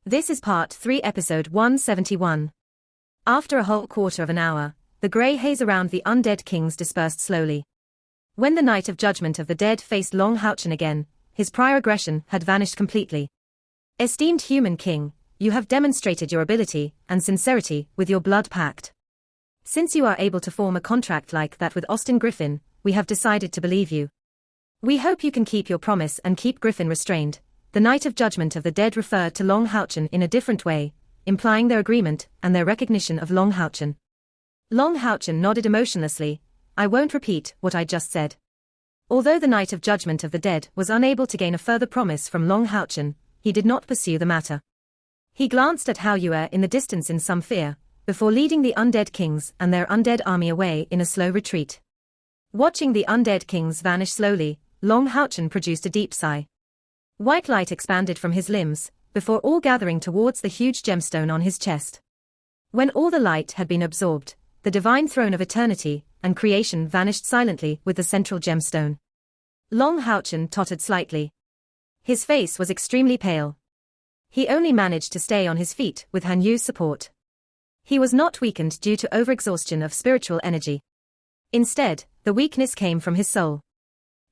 This is Part 3, Episode 171. After a whole quarter of an hour, the grey haze around the undead kings dispersed slowly. When the Night of Judgment of the Dead faced Long Houchen again, his prior aggression had vanished completely. Esteemed human king, you have demonstrated your ability and sincerity with your blood pact. Since you are able to form a contract like that with Austin Griffin, we have decided to believe you. We hope you can keep your promise and keep Griffin restrained. The Night of Judgment of the Dead referred to Long Houchen in a different way, implying their agreement and their recognition of Long Houchen. Long Houchen nodded emotionlessly. I won't repeat what I just said. Although the Night of Judgment of the Dead was unable to gain a further promise from Long Houchen, he did not pursue the matter. He glanced at Hao Yue in the distance in some fear, before leading the undead kings and their undead army away in a slow retreat. Watching the undead kings vanish slowly, Long Houchen produced a deep sigh. White light expanded from his limbs, before all gathering towards the huge gemstone on his chest. When all the light had been absorbed, the divine throne of eternity and creation vanished silently with the central gemstone. Long Houchen tottered slightly. His face was extremely pale. He only managed to stay on his feet with Han Yu's support. He was not weakened due to overexhaustion of spiritual energy. Instead, the weakness came from his soul.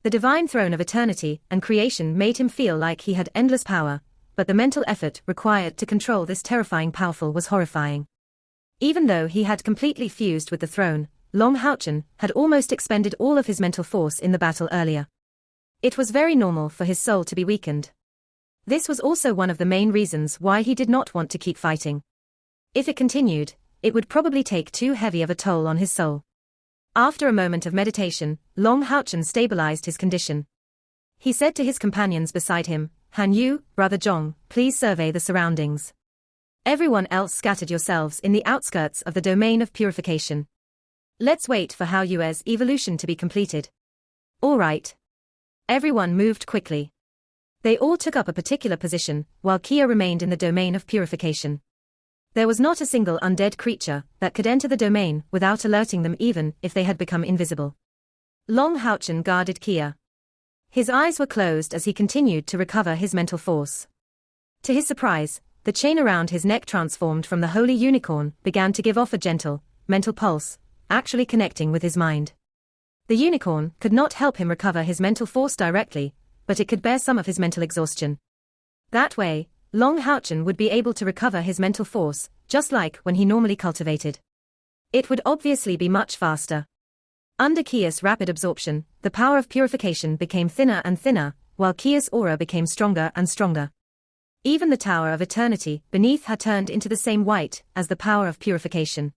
The divine throne of eternity and creation made him feel like he had endless power, but the mental effort required to control this terrifying powerful was horrifying. Even though he had completely fused with the throne, Long Houchen had almost expended all of his mental force in the battle earlier. It was very normal for his soul to be weakened. This was also one of the main reasons why he did not want to keep fighting. If it continued, it would probably take too heavy of a toll on his soul. After a moment of meditation, Long Houchen stabilized his condition. He said to his companions beside him, Han Yu, Brother Zhong, please survey the surroundings. Everyone else scattered yourselves in the outskirts of the domain of purification. Let's wait for Hao Yue's evolution to be completed. All right. Everyone moved quickly. They all took up a particular position, while Kia remained in the domain of purification. There was not a single undead creature that could enter the domain without alerting them even if they had become invisible. Long Houchen guarded Kia. His eyes were closed as he continued to recover his mental force. To his surprise, the chain around his neck transformed from the holy unicorn began to give off a gentle, mental pulse, actually connecting with his mind. The unicorn could not help him recover his mental force directly, but it could bear some of his mental exhaustion. That way, Long Houchen would be able to recover his mental force, just like when he normally cultivated. It would obviously be much faster. Under Kia's rapid absorption, the power of purification became thinner and thinner, while Kia's aura became stronger and stronger. Even the Tower of Eternity beneath had turned into the same white as the power of purification.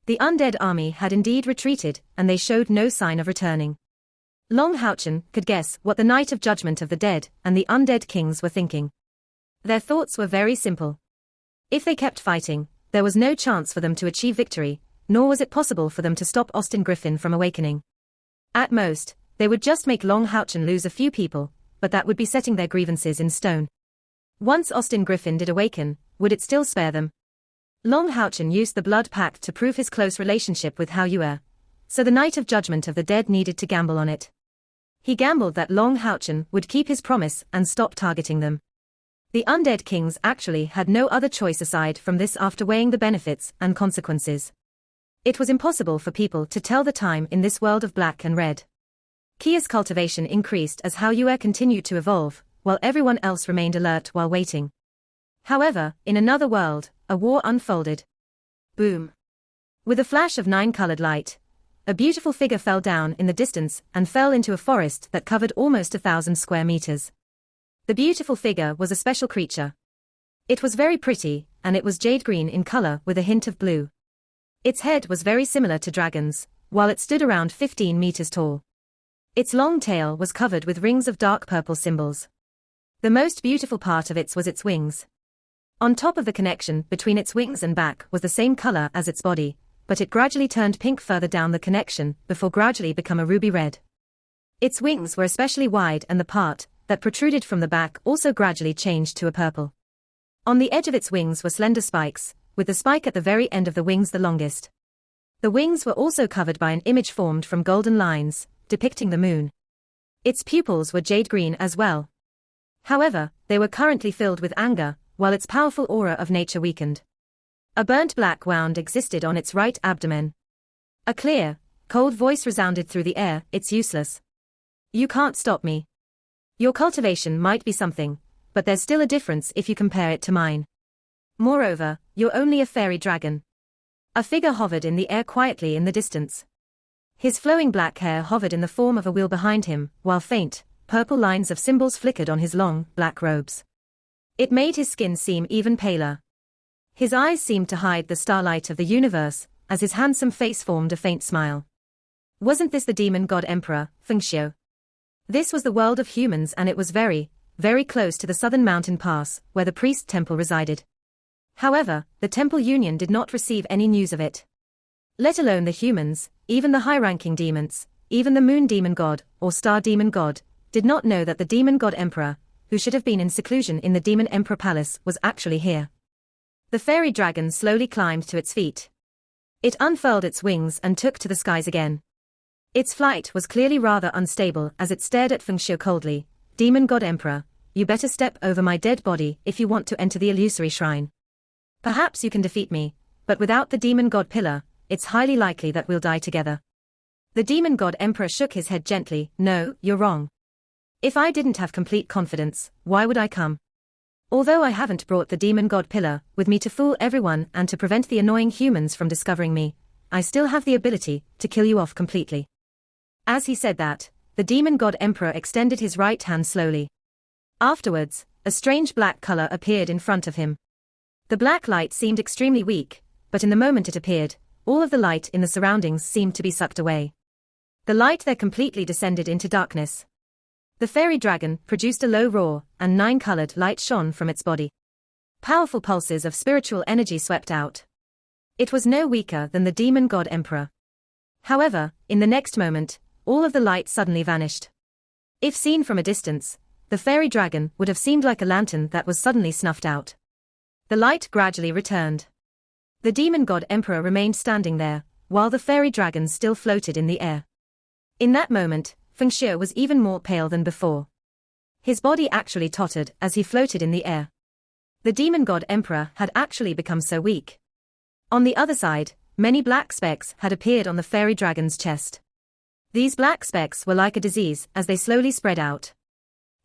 The undead army had indeed retreated, and they showed no sign of returning. Long Houchen could guess what the Night of Judgment of the Dead and the undead kings were thinking. Their thoughts were very simple. If they kept fighting, there was no chance for them to achieve victory, nor was it possible for them to stop Austin Griffin from awakening. At most, they would just make Long Houchen lose a few people, but that would be setting their grievances in stone. Once Austin Griffin did awaken, would it still spare them? Long Houchen used the blood pact to prove his close relationship with Hao Yue, so the Night of Judgment of the Dead needed to gamble on it. He gambled that Long Houchen would keep his promise and stop targeting them. The undead kings actually had no other choice aside from this after weighing the benefits and consequences. It was impossible for people to tell the time in this world of black and red. Kia's cultivation increased as Hao Yue continued to evolve, while everyone else remained alert while waiting. However, in another world, a war unfolded. Boom. With a flash of 9-colored light, a beautiful figure fell down in the distance and fell into a forest that covered almost 1,000 square meters. The beautiful figure was a special creature. It was very pretty, and it was jade green in color with a hint of blue. Its head was very similar to dragons, while it stood around 15 meters tall. Its long tail was covered with rings of dark purple symbols. The most beautiful part of it was its wings. On top of the connection between its wings and back was the same color as its body, but it gradually turned pink further down the connection before gradually become a ruby red. Its wings were especially wide and the part that protruded from the back also gradually changed to a purple. On the edge of its wings were slender spikes, with the spike at the very end of the wings the longest. The wings were also covered by an image formed from golden lines, depicting the moon. Its pupils were jade green as well. However, they were currently filled with anger, while its powerful aura of nature weakened. A burnt black wound existed on its right abdomen. A clear, cold voice resounded through the air, "It's useless. You can't stop me. Your cultivation might be something, but there's still a difference if you compare it to mine. Moreover, you're only a fairy dragon." A figure hovered in the air quietly in the distance. His flowing black hair hovered in the form of a wheel behind him, while faint, purple lines of symbols flickered on his long, black robes. It made his skin seem even paler. His eyes seemed to hide the starlight of the universe, as his handsome face formed a faint smile. Wasn't this the demon god emperor, Fengxiu? This was the world of humans, and it was very, very close to the southern mountain pass, where the priest temple resided. However, the temple union did not receive any news of it. Let alone the humans, even the high-ranking demons, even the moon demon god, or star demon god, did not know that the demon god emperor, who should have been in seclusion in the demon emperor palace, was actually here. The fairy dragon slowly climbed to its feet. It unfurled its wings and took to the skies again. Its flight was clearly rather unstable as it stared at Fengxiu coldly. "Demon god emperor, you better step over my dead body if you want to enter the illusory shrine. Perhaps you can defeat me, but without the demon god pillar, it's highly likely that we'll die together." The demon god emperor shook his head gently. "No, you're wrong. If I didn't have complete confidence, why would I come? Although I haven't brought the demon god pillar with me to fool everyone and to prevent the annoying humans from discovering me, I still have the ability to kill you off completely." As he said that, the demon god emperor extended his right hand slowly. Afterwards, a strange black color appeared in front of him. The black light seemed extremely weak, but in the moment it appeared, all of the light in the surroundings seemed to be sucked away. The light there completely descended into darkness. The fairy dragon produced a low roar, and 9-colored light shone from its body. Powerful pulses of spiritual energy swept out. It was no weaker than the demon god emperor. However, in the next moment, all of the light suddenly vanished. If seen from a distance, the fairy dragon would have seemed like a lantern that was suddenly snuffed out. The light gradually returned. The demon god emperor remained standing there, while the fairy dragon still floated in the air. In that moment, Fengxiu was even more pale than before. His body actually tottered as he floated in the air. The demon god emperor had actually become so weak. On the other side, many black specks had appeared on the fairy dragon's chest. These black specks were like a disease as they slowly spread out.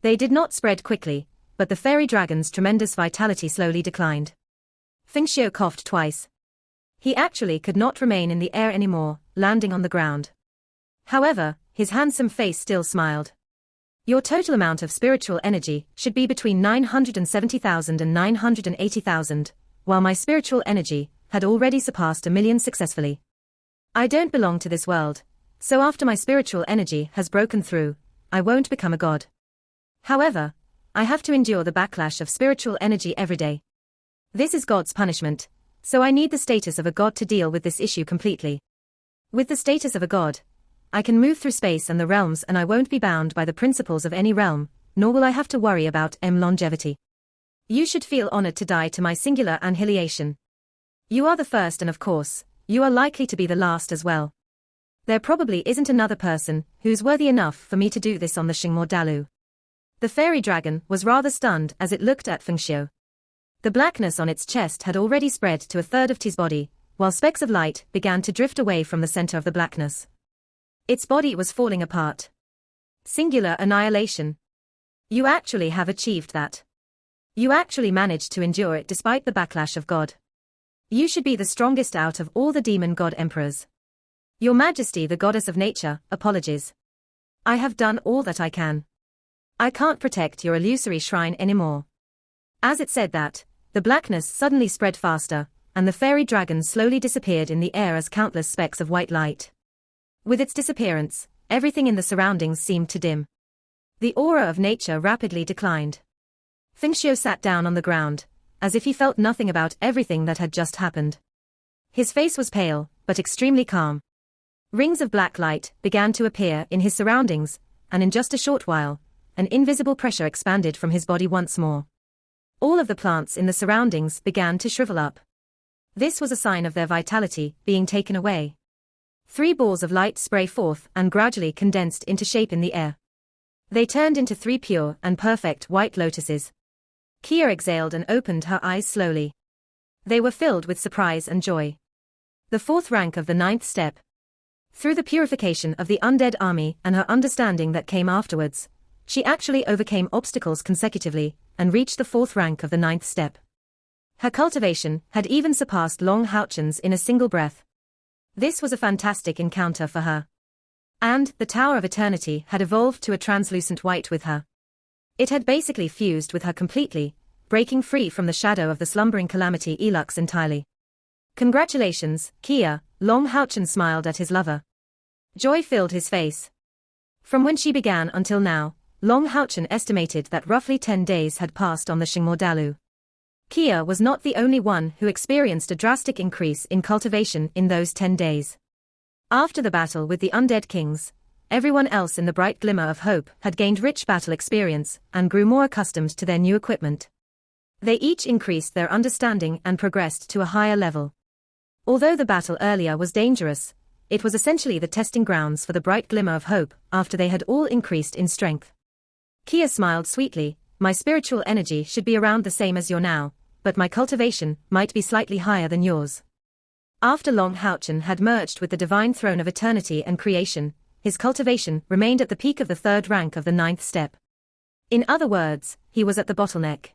They did not spread quickly, but the fairy dragon's tremendous vitality slowly declined. Fengxiu coughed twice. He actually could not remain in the air anymore, landing on the ground. However, his handsome face still smiled. "Your total amount of spiritual energy should be between 970,000 and 980,000, while my spiritual energy had already surpassed 1,000,000 successfully. I don't belong to this world, so after my spiritual energy has broken through, I won't become a god. However, I have to endure the backlash of spiritual energy every day. This is God's punishment, so I need the status of a god to deal with this issue completely. With the status of a god, I can move through space and the realms, and I won't be bound by the principles of any realm, nor will I have to worry about longevity. You should feel honored to die to my singular annihilation. You are the first, and of course, you are likely to be the last as well. There probably isn't another person who's worthy enough for me to do this on the Xingmo Dalu." The fairy dragon was rather stunned as it looked at Fengxiu. The blackness on its chest had already spread to a third of his body, while specks of light began to drift away from the center of the blackness. Its body was falling apart. Singular annihilation. You actually have achieved that. You actually managed to endure it despite the backlash of God. You should be the strongest out of all the demon god emperors. Your Majesty, the goddess of nature, apologies. I have done all that I can. I can't protect your illusory shrine anymore." As it said that, the blackness suddenly spread faster, and the fairy dragon slowly disappeared in the air as countless specks of white light. With its disappearance, everything in the surroundings seemed to dim. The aura of nature rapidly declined. Fengxiu sat down on the ground, as if he felt nothing about everything that had just happened. His face was pale, but extremely calm. Rings of black light began to appear in his surroundings, and in just a short while, an invisible pressure expanded from his body once more. All of the plants in the surroundings began to shrivel up. This was a sign of their vitality being taken away. 3 balls of light spray forth and gradually condensed into shape in the air. They turned into 3 pure and perfect white lotuses. Kia exhaled and opened her eyes slowly. They were filled with surprise and joy. The fourth rank of the ninth step. Through the purification of the undead army and her understanding that came afterwards, she actually overcame obstacles consecutively and reached the fourth rank of the ninth step. Her cultivation had even surpassed Long Houchen's in a single breath. This was a fantastic encounter for her. And the Tower of Eternity had evolved to a translucent white with her. It had basically fused with her completely, breaking free from the shadow of the slumbering calamity Elux entirely. Congratulations, Kia, Long Houchen smiled at his lover. Joy filled his face. From when she began until now, Long Houchen estimated that roughly 10 days had passed on the Shingmordalu. Kia was not the only one who experienced a drastic increase in cultivation in those 10 days. After the battle with the undead kings, everyone else in the bright glimmer of hope had gained rich battle experience and grew more accustomed to their new equipment. They each increased their understanding and progressed to a higher level. Although the battle earlier was dangerous, it was essentially the testing grounds for the bright glimmer of hope after they had all increased in strength. Kia smiled sweetly. My spiritual energy should be around the same as your now, but my cultivation might be slightly higher than yours. After Long Houchen had merged with the divine throne of eternity and creation, his cultivation remained at the peak of the third rank of the ninth step. In other words, he was at the bottleneck.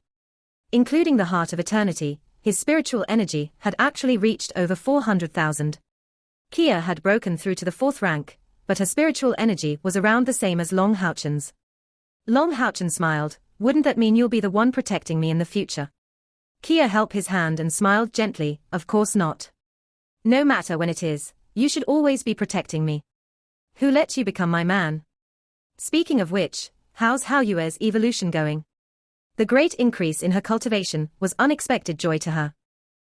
Including the heart of eternity, his spiritual energy had actually reached over 400,000. Kia had broken through to the fourth rank, but her spiritual energy was around the same as Long Houchen's. Long Houchen smiled. Wouldn't that mean you'll be the one protecting me in the future? Kia held his hand and smiled gently. Of course not. No matter when it is, you should always be protecting me. Who let you become my man? Speaking of which, how's Haoyue's evolution going? The great increase in her cultivation was unexpected joy to her.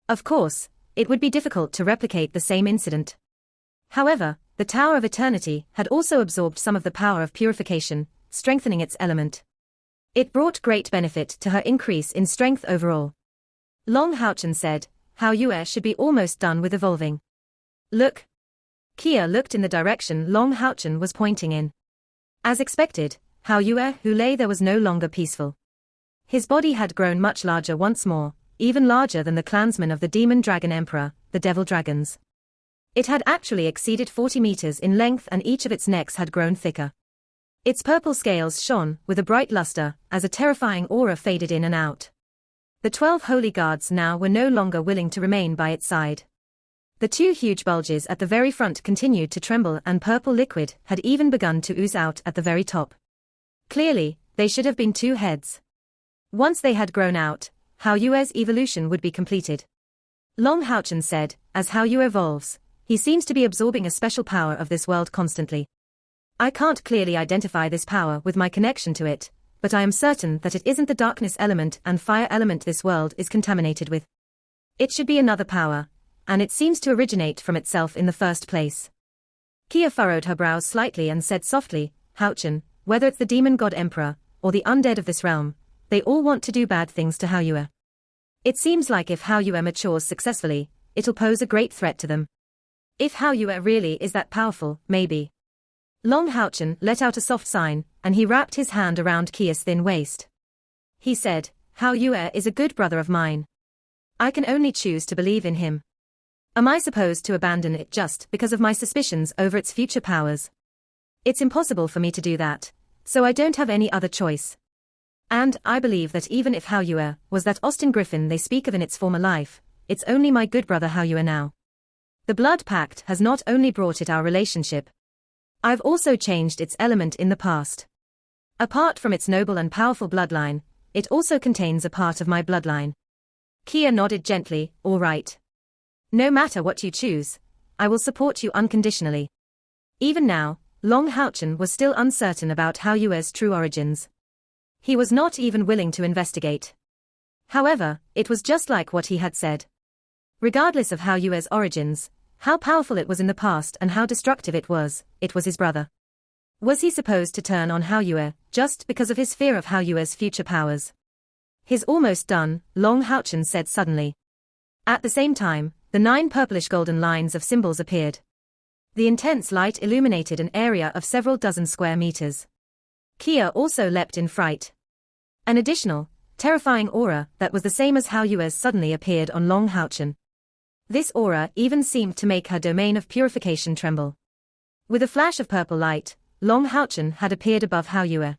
Of course, it would be difficult to replicate the same incident. However, the Tower of Eternity had also absorbed some of the power of purification, strengthening its element. It brought great benefit to her increase in strength overall. Long Houchen said, Haoyue should be almost done with evolving. Look. Kia looked in the direction Long Houchen was pointing in. As expected, Haoyue who lay there was no longer peaceful. His body had grown much larger once more, even larger than the clansmen of the Demon Dragon Emperor, the Devil Dragons. It had actually exceeded 40 meters in length and each of its necks had grown thicker. Its purple scales shone with a bright luster as a terrifying aura faded in and out. The 12 holy guards now were no longer willing to remain by its side. The two huge bulges at the very front continued to tremble and purple liquid had even begun to ooze out at the very top. Clearly, they should have been two heads. Once they had grown out, Haoyue's evolution would be completed. Long Houchen said, as Haoyue evolves, he seems to be absorbing a special power of this world constantly. I can't clearly identify this power with my connection to it, but I am certain that it isn't the darkness element and fire element this world is contaminated with. It should be another power, and it seems to originate from itself in the first place. Kia furrowed her brows slightly and said softly, Houchen, whether it's the demon god emperor, or the undead of this realm, they all want to do bad things to Haoyue. It seems like if Haoyue matures successfully, it'll pose a great threat to them. If Haoyue really is that powerful, maybe. Long Houchen let out a soft sign, and he wrapped his hand around Kia's thin waist. He said, Haoyue is a good brother of mine. I can only choose to believe in him. Am I supposed to abandon it just because of my suspicions over its future powers? It's impossible for me to do that, so I don't have any other choice. And I believe that even if Haoyue was that Austin Griffin they speak of in its former life, it's only my good brother Haoyue now. The blood pact has not only brought it our relationship, I've also changed its element in the past. Apart from its noble and powerful bloodline, it also contains a part of my bloodline. Kia nodded gently, all right. No matter what you choose, I will support you unconditionally. Even now, Long Houchen was still uncertain about Haoyue's true origins. He was not even willing to investigate. However, it was just like what he had said. Regardless of Haoyue's origins, how powerful it was in the past and how destructive it was his brother. Was he supposed to turn on Haoyue just because of his fear of Haoyue's future powers? He's almost done, Long Houchen said suddenly. At the same time, the 9 purplish golden lines of symbols appeared. The intense light illuminated an area of several dozen square meters. Kia also leapt in fright. An additional, terrifying aura that was the same as Hao Yue's suddenly appeared on Long Haochen. This aura even seemed to make her domain of purification tremble. With a flash of purple light, Long Haochen had appeared above Hao Yue.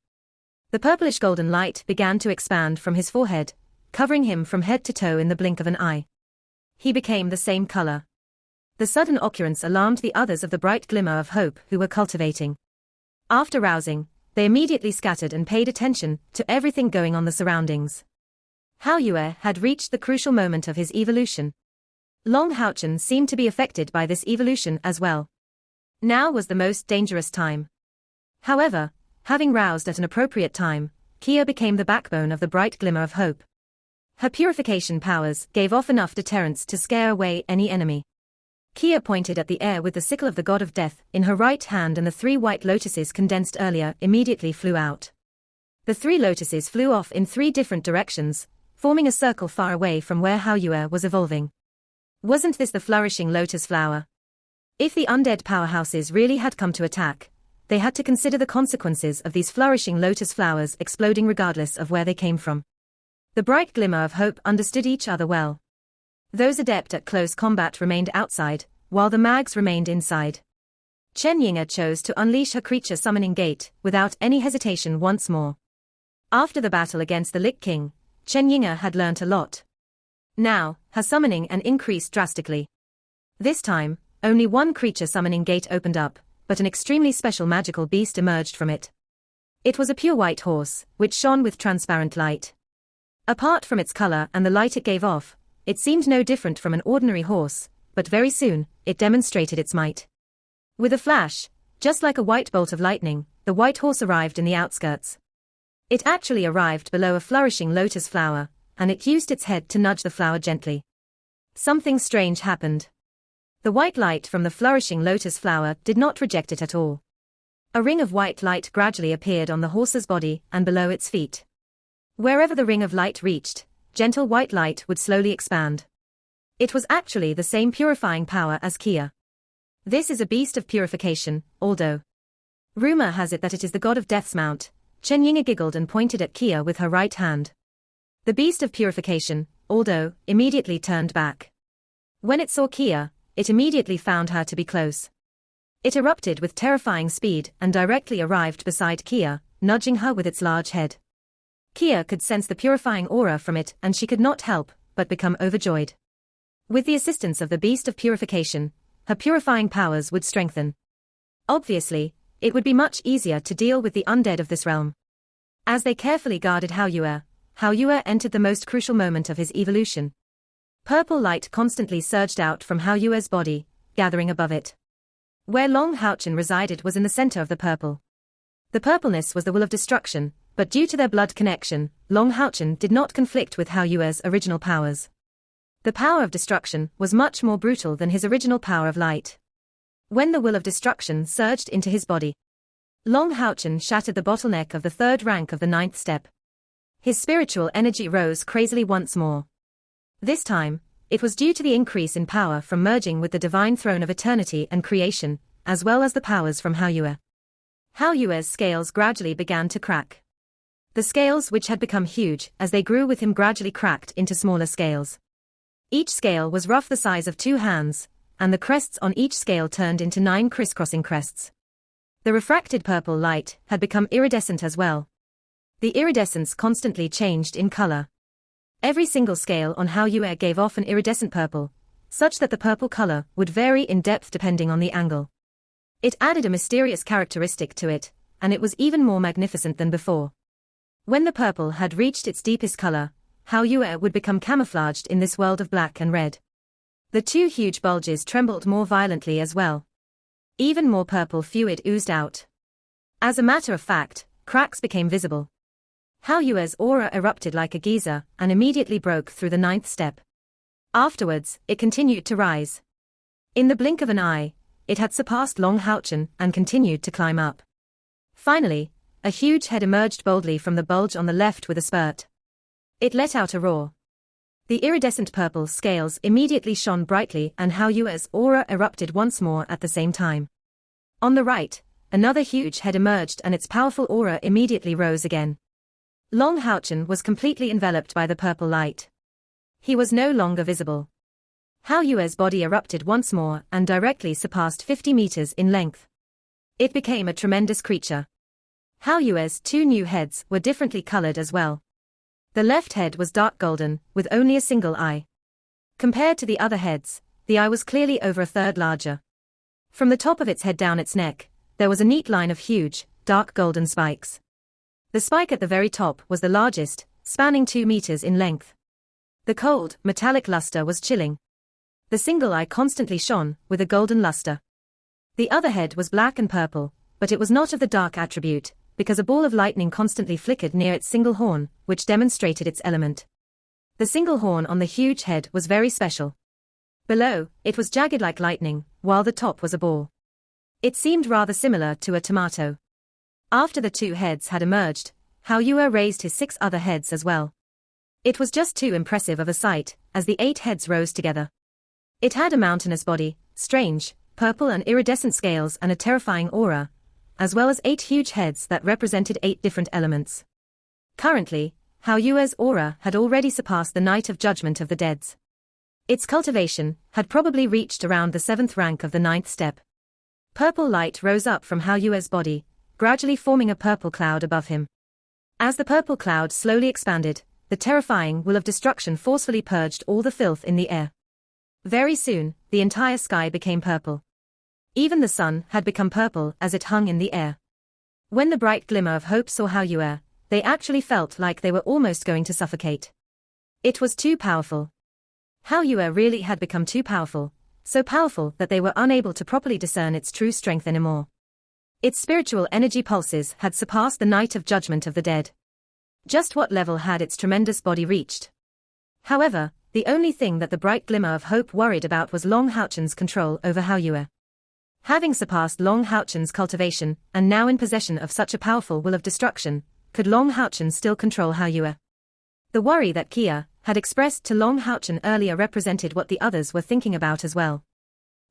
The purplish golden light began to expand from his forehead, covering him from head to toe in the blink of an eye. He became the same color. The sudden occurrence alarmed the others of the bright glimmer of hope who were cultivating. After rousing, they immediately scattered and paid attention to everything going on the surroundings. Hao Yue had reached the crucial moment of his evolution. Long Haochen seemed to be affected by this evolution as well. Now was the most dangerous time. However, having roused at an appropriate time, Kia became the backbone of the bright glimmer of hope. Her purification powers gave off enough deterrence to scare away any enemy. Kia pointed at the air with the sickle of the god of death in her right hand, and the 3 white lotuses condensed earlier immediately flew out. The 3 lotuses flew off in 3 different directions, forming a circle far away from where Hao Yue was evolving. Wasn't this the flourishing lotus flower? If the undead powerhouses really had come to attack, they had to consider the consequences of these flourishing lotus flowers exploding regardless of where they came from. The bright glimmer of hope understood each other well. Those adept at close combat remained outside, while the mags remained inside. Chen Yinga chose to unleash her creature summoning gate without any hesitation once more. After the battle against the Lich King, Chen Yinga had learnt a lot. Now, her summoning and increased drastically. This time, only one creature summoning gate opened up, but an extremely special magical beast emerged from it. It was a pure white horse, which shone with transparent light. Apart from its color and the light it gave off, it seemed no different from an ordinary horse, but very soon, it demonstrated its might. With a flash, just like a white bolt of lightning, the white horse arrived in the outskirts. It actually arrived below a flourishing lotus flower, and it used its head to nudge the flower gently. Something strange happened. The white light from the flourishing lotus flower did not reject it at all. A ring of white light gradually appeared on the horse's body and below its feet. Wherever the ring of light reached, gentle white light would slowly expand. It was actually the same purifying power as Kia. This is a beast of purification, although rumor has it that it is the god of death's mount. Chen Yinga giggled and pointed at Kia with her right hand. The beast of purification, although, immediately turned back. When it saw Kia, it immediately found her to be close. It erupted with terrifying speed and directly arrived beside Kia, nudging her with its large head. Kia could sense the purifying aura from it, and she could not help but become overjoyed. With the assistance of the beast of purification, her purifying powers would strengthen. Obviously, it would be much easier to deal with the undead of this realm. As they carefully guarded Hao Yue entered the most crucial moment of his evolution. Purple light constantly surged out from Hao Yue's body, gathering above it. Where Long Haochen resided was in the center of the purple. The purpleness was the will of destruction, but due to their blood connection, Long Haochen did not conflict with Hao Yue's original powers. The power of destruction was much more brutal than his original power of light. When the will of destruction surged into his body, Long Haochen shattered the bottleneck of the 3rd rank of the 9th step. His spiritual energy rose crazily once more. This time, it was due to the increase in power from merging with the divine throne of eternity and creation, as well as the powers from Hao Yue. Hao Yue's scales gradually began to crack. The scales, which had become huge as they grew with him, gradually cracked into smaller scales. Each scale was rough the size of 2 hands, and the crests on each scale turned into 9 crisscrossing crests. The refracted purple light had become iridescent as well. The iridescence constantly changed in color. Every single scale on Hao Yue gave off an iridescent purple, such that the purple color would vary in depth depending on the angle. It added a mysterious characteristic to it, and it was even more magnificent than before. When the purple had reached its deepest color, Hao Yue would become camouflaged in this world of black and red. The 2 huge bulges trembled more violently as well. Even more purple fluid oozed out. As a matter of fact, cracks became visible. Hao Yue's aura erupted like a geyser and immediately broke through the 9th step. Afterwards, it continued to rise. In the blink of an eye, it had surpassed Long Haochen and continued to climb up. Finally, a huge head emerged boldly from the bulge on the left with a spurt. It let out a roar. The iridescent purple scales immediately shone brightly and Hao Yue's aura erupted once more at the same time. On the right, another huge head emerged and its powerful aura immediately rose again. Long Houchen was completely enveloped by the purple light. He was no longer visible. Hao Yue's body erupted once more and directly surpassed 50 meters in length. It became a tremendous creature. Hao Yue's two new heads were differently colored as well. The left head was dark golden, with only a single eye. Compared to the other heads, the eye was clearly over a third larger. From the top of its head down its neck, there was a neat line of huge, dark golden spikes. The spike at the very top was the largest, spanning 2 meters in length. The cold, metallic luster was chilling. The single eye constantly shone, with a golden luster. The other head was black and purple, but it was not of the dark attribute, because a ball of lightning constantly flickered near its single horn, which demonstrated its element. The single horn on the huge head was very special. Below, it was jagged like lightning, while the top was a ball. It seemed rather similar to a tomato. After the two heads had emerged, Hao Yue raised his 6 other heads as well. It was just too impressive of a sight, as the 8 heads rose together. It had a mountainous body, strange, purple and iridescent scales and a terrifying aura, as well as 8 huge heads that represented 8 different elements. Currently, Hao Yue's aura had already surpassed the Night of Judgment of the Deads. Its cultivation had probably reached around the 7th rank of the 9th step. Purple light rose up from Hao Yue's body, gradually forming a purple cloud above him. As the purple cloud slowly expanded, the terrifying will of destruction forcefully purged all the filth in the air. Very soon, the entire sky became purple. Even the sun had become purple as it hung in the air. When the bright glimmer of hope saw Hao Yue, they actually felt like they were almost going to suffocate. It was too powerful. Hao Yue really had become too powerful, so powerful that they were unable to properly discern its true strength anymore. Its spiritual energy pulses had surpassed the Night of Judgment of the Dead. Just what level had its tremendous body reached? However, the only thing that the bright glimmer of hope worried about was Long Houchen's control over Hao Yue. Having surpassed Long Houchen's cultivation, and now in possession of such a powerful will of destruction, could Long Houchen still control Hao Yue? The worry that Kia had expressed to Long Houchen earlier represented what the others were thinking about as well.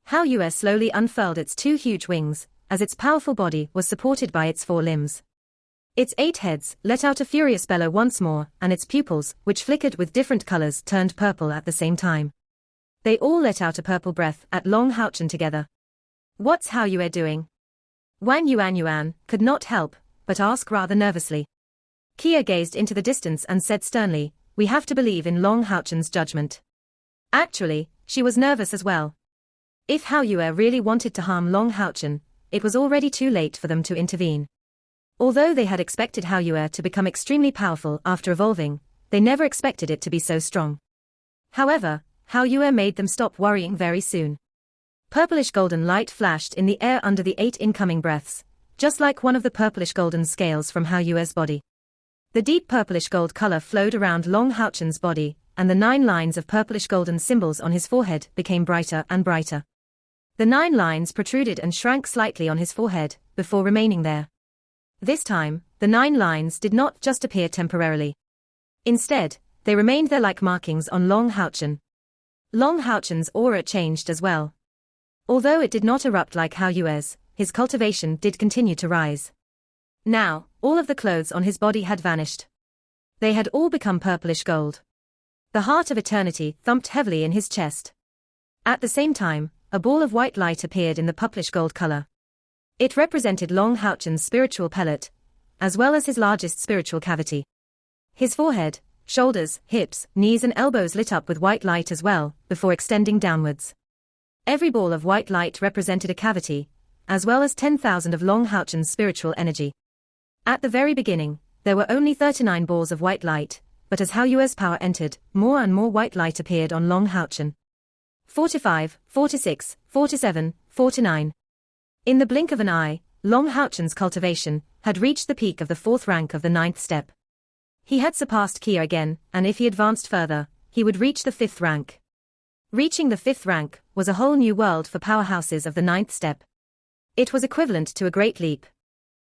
Hao Yue slowly unfurled its 2 huge wings, as its powerful body was supported by its 4 limbs. Its 8 heads let out a furious bellow once more, and its pupils, which flickered with different colors, turned purple at the same time. They all let out a purple breath at Long Houchen together. "What's Hao Yue doing?" Wang Yuan could not help but ask rather nervously. Kia gazed into the distance and said sternly, "We have to believe in Long Houchen's judgment." Actually, she was nervous as well. If Hao Yue really wanted to harm Long Houchen, it was already too late for them to intervene. Although they had expected Hao Yue to become extremely powerful after evolving, they never expected it to be so strong. However, Hao Yue made them stop worrying very soon. Purplish golden light flashed in the air under the 8 incoming breaths, just like one of the purplish golden scales from Hao Yue's body. The deep purplish gold color flowed around Long Houchen's body, and the 9 lines of purplish golden symbols on his forehead became brighter and brighter. The 9 lines protruded and shrank slightly on his forehead, before remaining there. This time, the 9 lines did not just appear temporarily. Instead, they remained there like markings on Long Houchen. Long Houchen's aura changed as well. Although it did not erupt like Hao Yue's, his cultivation did continue to rise. Now, all of the clothes on his body had vanished. They had all become purplish gold. The heart of eternity thumped heavily in his chest. At the same time, a ball of white light appeared in the purplish gold color. It represented Long Houchen's spiritual pellet, as well as his largest spiritual cavity. His forehead, shoulders, hips, knees and elbows lit up with white light as well, before extending downwards. Every ball of white light represented a cavity, as well as 10,000 of Long Houchen's spiritual energy. At the very beginning, there were only 39 balls of white light, but as Hao Yue's power entered, more and more white light appeared on Long Houchen. 45, 46, 47, 49. In the blink of an eye, Long Houchen's cultivation had reached the peak of the 4th rank of the 9th step. He had surpassed Kia again, and if he advanced further, he would reach the 5th rank. Reaching the 5th rank was a whole new world for powerhouses of the 9th step. It was equivalent to a great leap.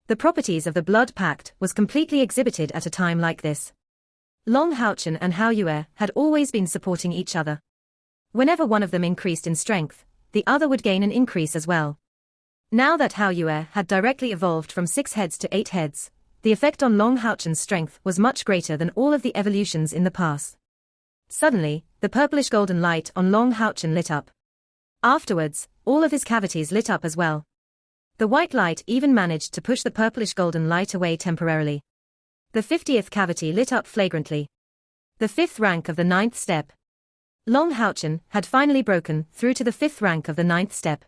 The properties of the blood pact was completely exhibited at a time like this. Long Houchen and Hao Yue had always been supporting each other. Whenever one of them increased in strength, the other would gain an increase as well. Now that Hao Yue had directly evolved from 6 heads to 8 heads, the effect on Long Houchen's strength was much greater than all of the evolutions in the past. Suddenly, the purplish golden light on Long Houchen lit up. Afterwards, all of his cavities lit up as well. The white light even managed to push the purplish golden light away temporarily. The 50th cavity lit up flagrantly. The 5th rank of the 9th step. Long Houchen had finally broken through to the 5th rank of the 9th step.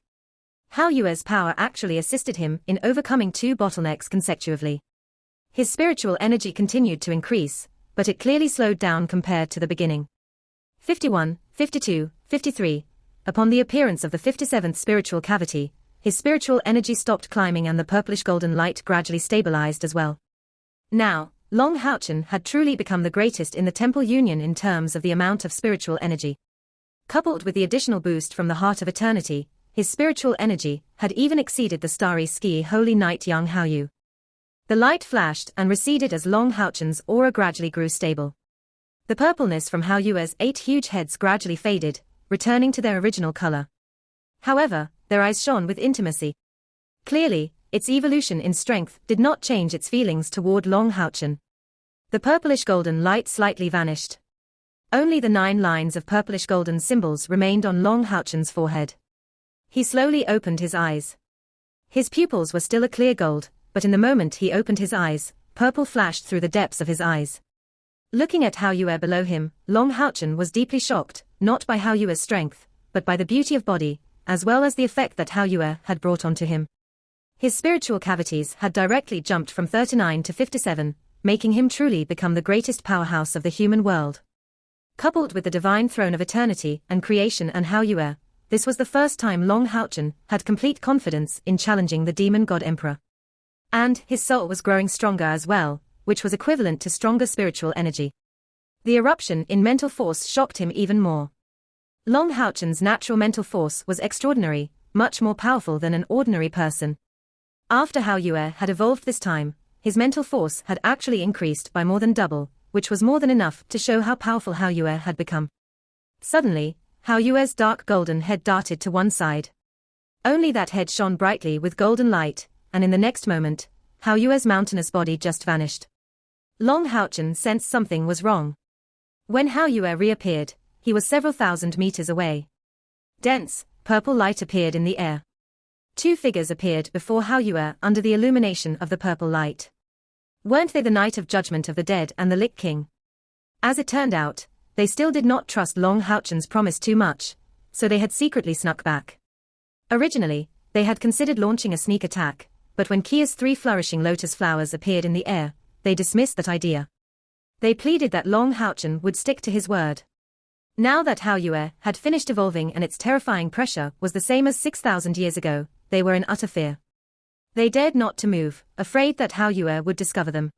Hao Yue's power actually assisted him in overcoming 2 bottlenecks consecutively. His spiritual energy continued to increase, but it clearly slowed down compared to the beginning. 51, 52, 53. Upon the appearance of the 57th spiritual cavity, his spiritual energy stopped climbing and the purplish golden light gradually stabilized as well. Now, Long Houchen had truly become the greatest in the Temple Union in terms of the amount of spiritual energy. Coupled with the additional boost from the Heart of Eternity, his spiritual energy had even exceeded the starry ski Holy Knight Yang Haoyu. The light flashed and receded as Long Houchen's aura gradually grew stable. The purpleness from Hao Yue's 8 huge heads gradually faded, returning to their original color. However, their eyes shone with intimacy. Clearly, its evolution in strength did not change its feelings toward Long Houchen. The purplish golden light slightly vanished. Only the 9 lines of purplish golden symbols remained on Long Houchen's forehead. He slowly opened his eyes. His pupils were still a clear gold, but in the moment he opened his eyes, purple flashed through the depths of his eyes. Looking at Hao Yue below him, Long Houchen was deeply shocked, not by Hao Yue's strength, but by the beauty of body, as well as the effect that Hao Yue had brought onto him. His spiritual cavities had directly jumped from 39 to 57, making him truly become the greatest powerhouse of the human world. Coupled with the divine throne of eternity and creation and Hao Yue, this was the first time Long Houchen had complete confidence in challenging the demon god emperor. And his soul was growing stronger as well, which was equivalent to stronger spiritual energy. The eruption in mental force shocked him even more. Long Houchen's natural mental force was extraordinary, much more powerful than an ordinary person. After Hao Yue had evolved this time, his mental force had actually increased by more than double, which was more than enough to show how powerful Hao Yue had become. Suddenly, Hao Yue's dark golden head darted to one side. Only that head shone brightly with golden light, and in the next moment, Hao Yue's mountainous body just vanished. Long Houchen sensed something was wrong. When Hao Yue reappeared, he was several thousand meters away. Dense, purple light appeared in the air. 2 figures appeared before Hao Yue under the illumination of the purple light. Weren't they the Knight of Judgment of the Dead and the Lich King? As it turned out, they still did not trust Long Houchen's promise too much, so they had secretly snuck back. Originally, they had considered launching a sneak attack, but when Kia's 3 flourishing lotus flowers appeared in the air, they dismissed that idea. They pleaded that Long Houchen would stick to his word. Now that Hao Yue had finished evolving and its terrifying pressure was the same as 6,000 years ago, they were in utter fear. They dared not to move, afraid that Hao Yue would discover them.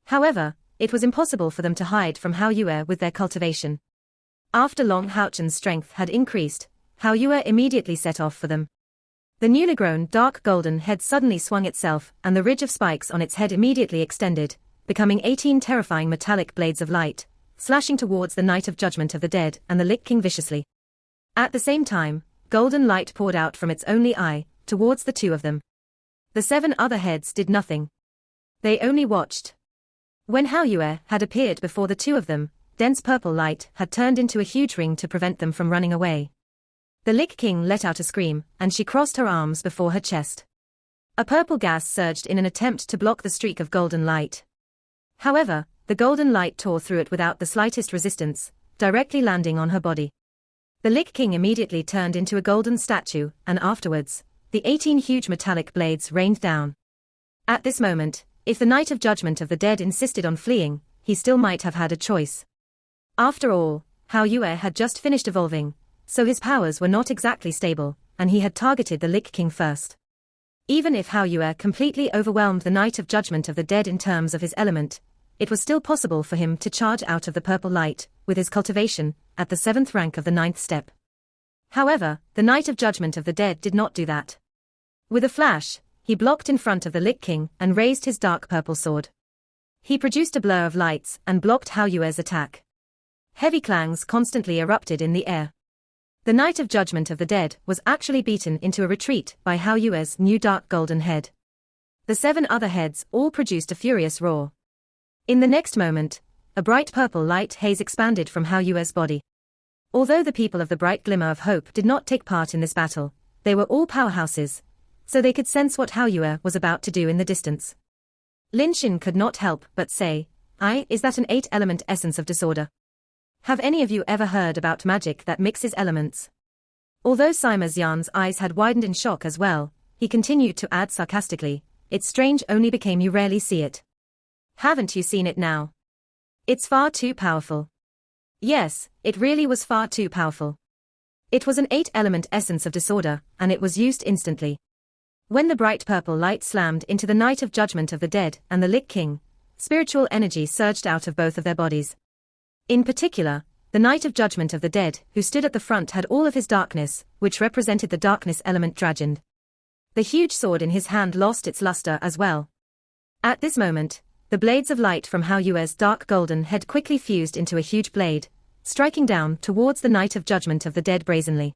However, it was impossible for them to hide from Hao Yue with their cultivation. After Long Houchen's strength had increased, Hao Yue immediately set off for them. The newly grown dark golden head suddenly swung itself and the ridge of spikes on its head immediately extended, becoming 18 terrifying metallic blades of light, slashing towards the Knight of Judgment of the Dead and the Lich King viciously. At the same time, golden light poured out from its only eye, towards the 2 of them. The 7 other heads did nothing. They only watched. When Hao Yue had appeared before the 2 of them, dense purple light had turned into a huge ring to prevent them from running away. The Lich King let out a scream, and she crossed her arms before her chest. A purple gas surged in an attempt to block the streak of golden light. However, the golden light tore through it without the slightest resistance, directly landing on her body. The Lich King immediately turned into a golden statue, and afterwards, the 18 huge metallic blades rained down. At this moment, if the Knight of Judgment of the Dead insisted on fleeing, he still might have had a choice. After all, Hao Yue had just finished evolving, so his powers were not exactly stable, and he had targeted the Lich King first. Even if Hao Yue completely overwhelmed the Knight of Judgment of the Dead in terms of his element, it was still possible for him to charge out of the purple light, with his cultivation, at the 7th rank of the 9th step. However, the Knight of Judgment of the Dead did not do that. With a flash, he blocked in front of the Lich King and raised his dark purple sword. He produced a blur of lights and blocked Hao Yue's attack. Heavy clangs constantly erupted in the air. The Knight of Judgment of the Dead was actually beaten into a retreat by Hao Yue's new dark golden head. The 7 other heads all produced a furious roar. In the next moment, a bright purple light haze expanded from Hao Yue's body. Although the people of the bright glimmer of hope did not take part in this battle, they were all powerhouses, so they could sense what Hao Yue was about to do in the distance. Lin Xin could not help but say, is that an 8-element essence of disorder? Have any of you ever heard about magic that mixes elements? Although Sima Xian's eyes had widened in shock as well, he continued to add sarcastically, it's strange only became you rarely see it. Haven't you seen it now? It's far too powerful. Yes, it really was far too powerful. It was an 8-element essence of disorder, and it was used instantly. When the bright purple light slammed into the Night of Judgment of the Dead and the Lich King, spiritual energy surged out of both of their bodies. In particular, the Night of Judgment of the Dead, who stood at the front, had all of his darkness, which represented the darkness element dragoned. The huge sword in his hand lost its luster as well. At this moment, the blades of light from Hao Yue's dark golden head quickly fused into a huge blade, striking down towards the Night of Judgment of the Dead brazenly.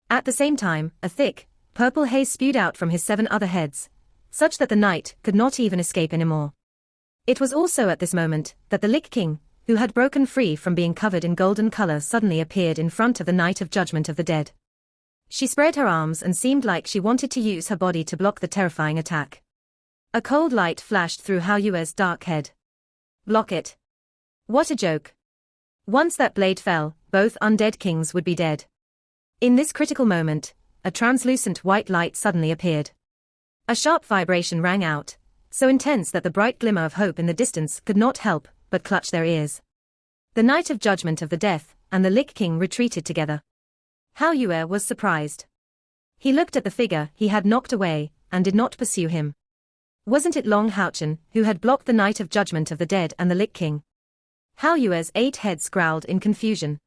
At the same time, a thick, purple haze spewed out from his 7 other heads, such that the knight could not even escape anymore. It was also at this moment that the Lich King, who had broken free from being covered in golden color, suddenly appeared in front of the Night of Judgment of the Dead. She spread her arms and seemed like she wanted to use her body to block the terrifying attack. A cold light flashed through Hao Yue's dark head. Block it. What a joke. Once that blade fell, both undead kings would be dead. In this critical moment, a translucent white light suddenly appeared. A sharp vibration rang out, so intense that the bright glimmer of hope in the distance could not help but clutch their ears. The Night of Judgment of the Death and the Lich King retreated together. Hao Yue was surprised. He looked at the figure he had knocked away and did not pursue him. Wasn't it Long Haochen who had blocked the Night of Judgment of the Dead and the Lich King? Hao Yue's 8 heads growled in confusion.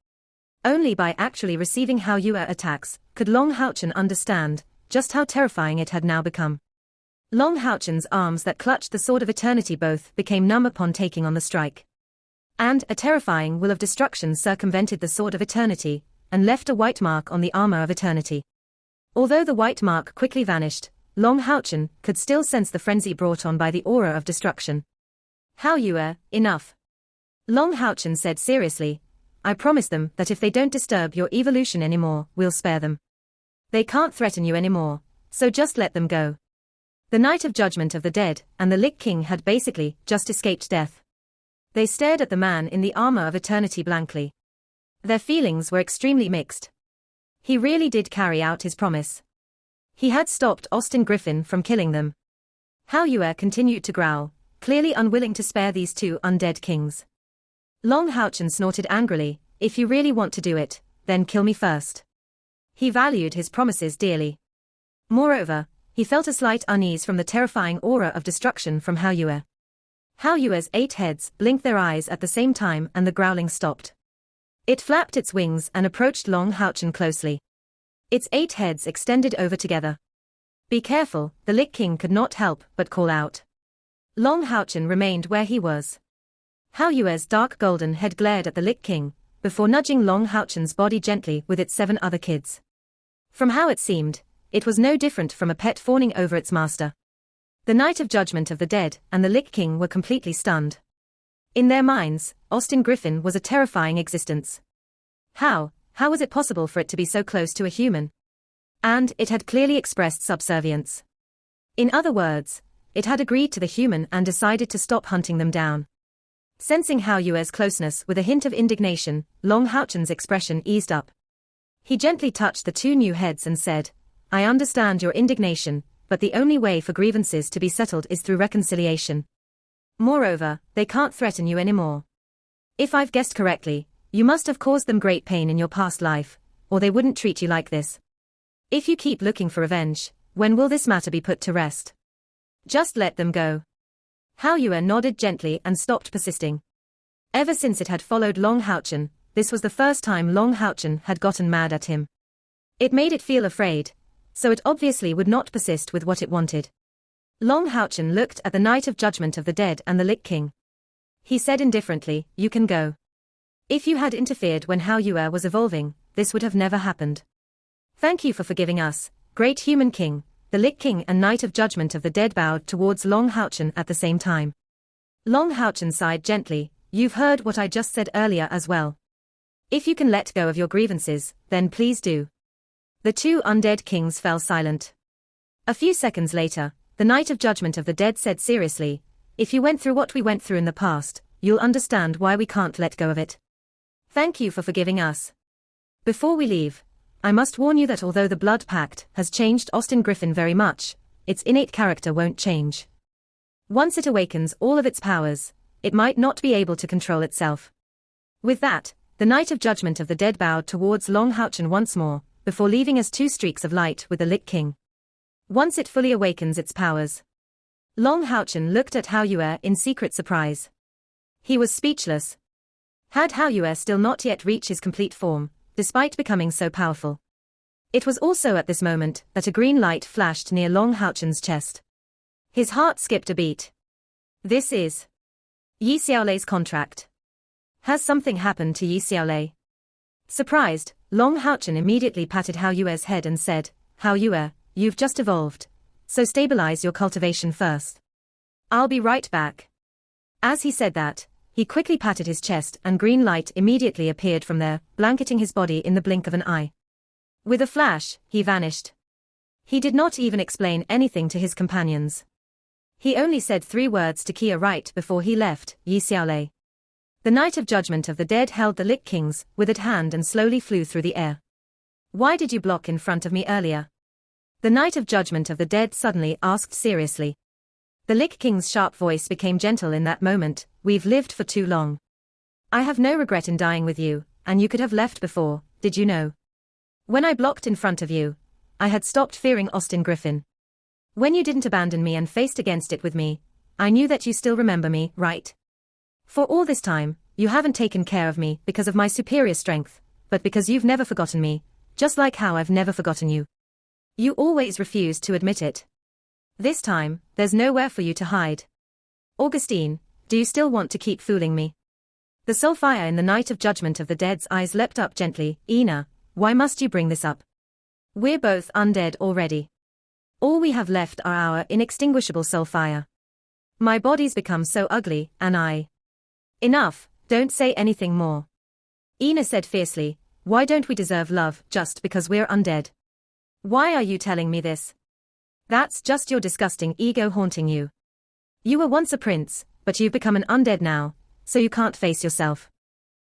Only by actually receiving Hao Yue attacks could Long Haochen understand just how terrifying it had now become. Long Haochen's arms that clutched the Sword of Eternity both became numb upon taking on the strike. And a terrifying will of destruction circumvented the Sword of Eternity and left a white mark on the armor of Eternity. Although the white mark quickly vanished, Long Haochen could still sense the frenzy brought on by the aura of destruction. Hao Yue, enough. Long Haochen said seriously, I promise them that if they don't disturb your evolution anymore, we'll spare them. They can't threaten you anymore, so just let them go. The Night of Judgment of the Dead and the Lich King had basically just escaped death. They stared at the man in the armor of Eternity blankly. Their feelings were extremely mixed. He really did carry out his promise. He had stopped Austin Griffin from killing them. Hao Yue continued to growl, clearly unwilling to spare these 2 undead kings. Long Haochen snorted angrily, if you really want to do it, then kill me first. He valued his promises dearly. Moreover, he felt a slight unease from the terrifying aura of destruction from Hao Yue. Hao Yue's 8 heads blinked their eyes at the same time and the growling stopped. It flapped its wings and approached Long Haochen closely. Its 8 heads extended over together. Be careful, the Lich King could not help but call out. Long Haochen remained where he was. Hao Yue's dark golden head glared at the Lich King, before nudging Long Haochen's body gently with its 7 other kids. From how it seemed, it was no different from a pet fawning over its master. The Night of Judgment of the Dead and the Lich King were completely stunned. In their minds, Austin Griffin was a terrifying existence. How was it possible for it to be so close to a human? And it had clearly expressed subservience. In other words, it had agreed to the human and decided to stop hunting them down. Sensing Hao Yue's closeness with a hint of indignation, Long Haochen's expression eased up. He gently touched the 2 new heads and said, I understand your indignation, but the only way for grievances to be settled is through reconciliation. Moreover, they can't threaten you anymore. If I've guessed correctly, you must have caused them great pain in your past life, or they wouldn't treat you like this. If you keep looking for revenge, when will this matter be put to rest? Just let them go. Hao Yue nodded gently and stopped persisting. Ever since it had followed Long Haochen, this was the first time Long Haochen had gotten mad at him. It made it feel afraid, so it obviously would not persist with what it wanted. Long Haochen looked at the Night of Judgment of the Dead and the Lich King. He said indifferently, you can go. If you had interfered when Hao Yue was evolving, this would have never happened. Thank you for forgiving us, great human king, the Lich King and Knight of Judgment of the Dead bowed towards Long Houchen at the same time. Long Houchen sighed gently. You've heard what I just said earlier as well. If you can let go of your grievances, then please do. The two undead kings fell silent. A few seconds later, the Knight of Judgment of the Dead said seriously, if you went through what we went through in the past, you'll understand why we can't let go of it. Thank you for forgiving us. Before we leave, I must warn you that although the Blood Pact has changed Austin Griffin very much, its innate character won't change. Once it awakens all of its powers, it might not be able to control itself. With that, the Knight of Judgment of the Dead bowed towards Long Houchen once more, before leaving us two streaks of light with the Lich King. Once it fully awakens its powers. Long Houchen looked at Hao Yue in secret surprise. He was speechless. Had Hao Yue still not yet reached his complete form, despite becoming so powerful? It was also at this moment that a green light flashed near Long Houchen's chest. His heart skipped a beat. This is Yi Xiaolei's contract. Has something happened to Yi Xiaolei? Surprised, Long Houchen immediately patted Hao Yue's head and said, Hao Yue, you've just evolved, so stabilize your cultivation first. I'll be right back. As he said that, he quickly patted his chest and green light immediately appeared from there, blanketing his body in the blink of an eye. With a flash, he vanished. He did not even explain anything to his companions. He only said 3 words to Kia right before he left, Yi Xiaolei. The Knight of Judgment of the Dead held the Lich King's withered hand and slowly flew through the air. Why did you block in front of me earlier? The Knight of Judgment of the Dead suddenly asked seriously. The Lich King's sharp voice became gentle in that moment. We've lived for too long. I have no regret in dying with you, and you could have left before, did you know? When I blocked in front of you, I had stopped fearing Austin Griffin. When you didn't abandon me and faced against it with me, I knew that you still remember me, right? For all this time, you haven't taken care of me because of my superior strength, but because you've never forgotten me, just like how I've never forgotten you. You always refused to admit it. This time, there's nowhere for you to hide. Augustine, do you still want to keep fooling me? The soulfire in the Knight of Judgment of the Dead's eyes leapt up gently. Ina, why must you bring this up? We're both undead already. All we have left are our inextinguishable soulfire. My body's become so ugly, and I... Enough, don't say anything more. Ina said fiercely, why don't we deserve love just because we're undead? Why are you telling me this? That's just your disgusting ego haunting you. You were once a prince, but you've become an undead now, so you can't face yourself.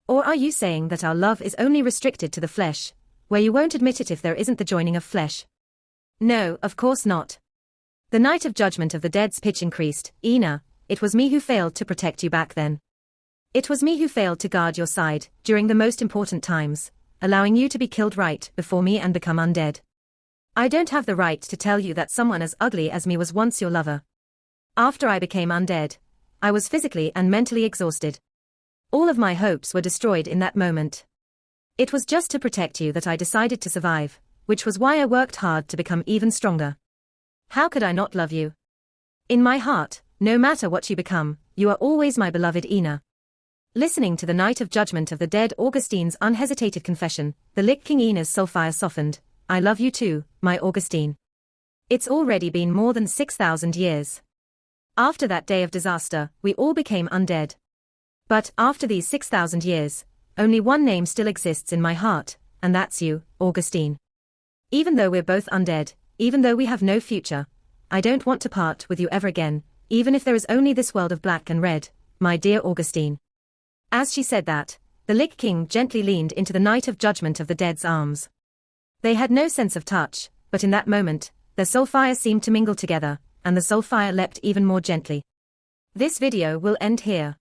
Or are you saying that our love is only restricted to the flesh, where you won't admit it if there isn't the joining of flesh? No, of course not. The Knight of Judgment of the Dead's pitch increased. Ina, it was me who failed to protect you back then. It was me who failed to guard your side during the most important times, allowing you to be killed right before me and become undead. I don't have the right to tell you that someone as ugly as me was once your lover. After I became undead, I was physically and mentally exhausted. All of my hopes were destroyed in that moment. It was just to protect you that I decided to survive, which was why I worked hard to become even stronger. How could I not love you? In my heart, no matter what you become, you are always my beloved Ina. Listening to the Knight of Judgment of the Dead Augustine's unhesitated confession, the Lich King Ina's soulfire softened. I love you too, my Augustine. It's already been more than 6,000 years. After that day of disaster, we all became undead. But after these 6,000 years, only one name still exists in my heart, and that's you, Augustine. Even though we're both undead, even though we have no future, I don't want to part with you ever again, even if there is only this world of black and red, my dear Augustine. As she said that, the Lich King gently leaned into the Knight of Judgment of the Dead's arms. They had no sense of touch, but in that moment, their soulfire seemed to mingle together, and the soulfire leapt even more gently. This video will end here.